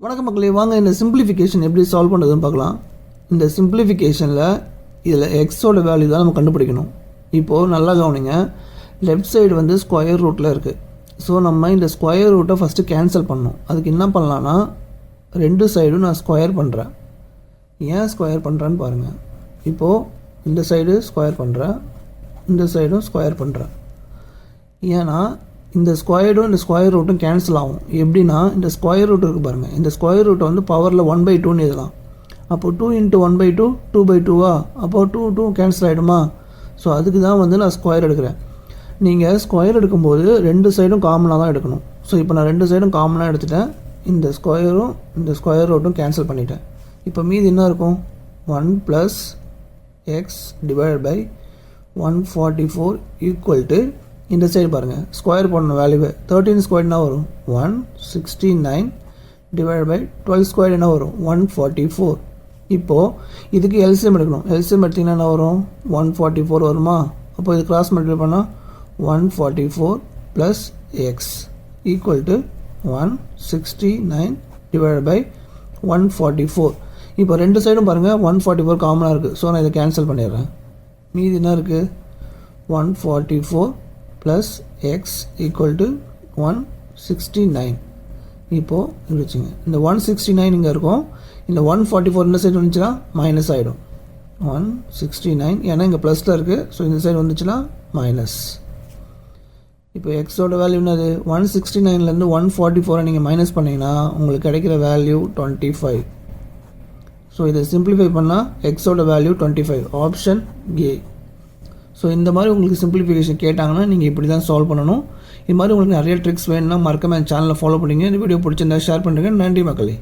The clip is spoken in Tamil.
வணக்கம் மக்களே, வாங்க இந்த சிம்பிளிஃபிகேஷன் எப்படி சால்வ் பண்ணுறதுன்னு பார்க்கலாம். இந்த சிம்பிளிஃபிகேஷனில் இதில் எக்ஸோட வேல்யூ தான் நம்ம கண்டுபிடிக்கணும். இப்போது நல்லா கவனிங்க, லெஃப்ட் சைடு வந்து ஸ்கொயர் ரூட்டில் இருக்குது. ஸோ நம்ம இந்த ஸ்கொயர் ரூட்டை ஃபஸ்ட்டு கேன்சல் பண்ணணும். அதுக்கு என்ன பண்ணலான்னா, ரெண்டு சைடும் நான் ஸ்கொயர் பண்ணுறேன். ஏன் ஸ்கொயர் பண்ணுறேன்னு பாருங்கள். இப்போது இந்த சைடு ஸ்கொயர் பண்ணுறேன், இந்த சைடும் ஸ்கொயர் பண்ணுறேன். ஏன்னா இந்த ஸ்கொயரும் இந்த ஸ்கொயர் ரூட்டும் கேன்சல் ஆகும். எப்படின்னா, இந்த ஸ்கொயர் ரூட் இருக்குது பாருங்கள், இந்த ஸ்கொயர் ரூட்டை வந்து பவரில் 1/2 எழுதலாம். அப்போது 2 × 1/2 2/2 அப்போது 2 கேன்சல் ஆகிடுமா? ஸோ அதுக்கு தான் வந்து நான் ஸ்கொயர் எடுக்கிறேன். நீங்கள் ஸ்கொயர் எடுக்கும்போது ரெண்டு சைடும் காமனாக தான் எடுக்கணும். ஸோ இப்போ நான் ரெண்டு சைடும் காமனாக எடுத்துட்டேன். இந்த ஸ்கொயரும் இந்த ஸ்கொயர் ரூட்டும் கேன்சல் பண்ணிட்டேன். இப்போ மீதி என்ன இருக்கும்? 1 + x / 144 = இந்த சைடு பாருங்கள், ஸ்கொயர் பண்ணணும் வேல்யூவை. 13² என்ன வரும்? 169 / 12² என்ன வரும்? 144. இப்போது இதுக்கு எல்சிஎம் எடுக்கணும். எல்சிஎம் எடுத்திங்கன்னா என்ன வரும்? 144 வருமா? அப்போ இது கிராஸ் மல்டிப்ளை பண்ணால் 144 + x = 169 / 144. இப்போ ரெண்டு சைடும் பாருங்கள் 144 காமனாக இருக்குது. ஸோ நான் இதை கேன்சல் பண்ணிடுறேன். மீதி என்ன இருக்குது? 144 + x = 169. இப்போது இப்படி வச்சுங்க, இந்த 169 இங்கே இருக்கும். இந்த 144 இந்த சைடு வந்துச்சுன்னா மைனஸ் ஆகிடும். 169 ஏன்னா இங்கே ப்ளஸில் இருக்குது. ஸோ இந்த சைடு வந்துச்சுன்னா மைனஸ். இப்போ எக்ஸோட வேல்யூ என்னது? 169லேருந்து 144 நீங்கள் மைனஸ் பண்ணிங்கன்னா உங்களுக்கு கிடைக்கிற வேல்யூ 25. ஸோ இதை சிம்பிளிஃபை பண்ணால் எக்ஸோட வேல்யூ 25. Option A. ஸோ இந்த மாதிரி உங்களுக்கு சிம்பிளிஃபிகேஷன் கேட்டாங்கன்னா நீங்கள் இப்படி தான் சால்வ் பண்ணணும். இது மாதிரி உங்களுக்கு நிறைய ட்ரிக்ஸ் வேணும்னா மறக்காம என் சேனலை ஃபாலோ பண்ணிங்க. இந்த வீடியோ பிடிச்சிருந்தா ஷேர் பண்ணுங்கள். நன்றி மக்களே.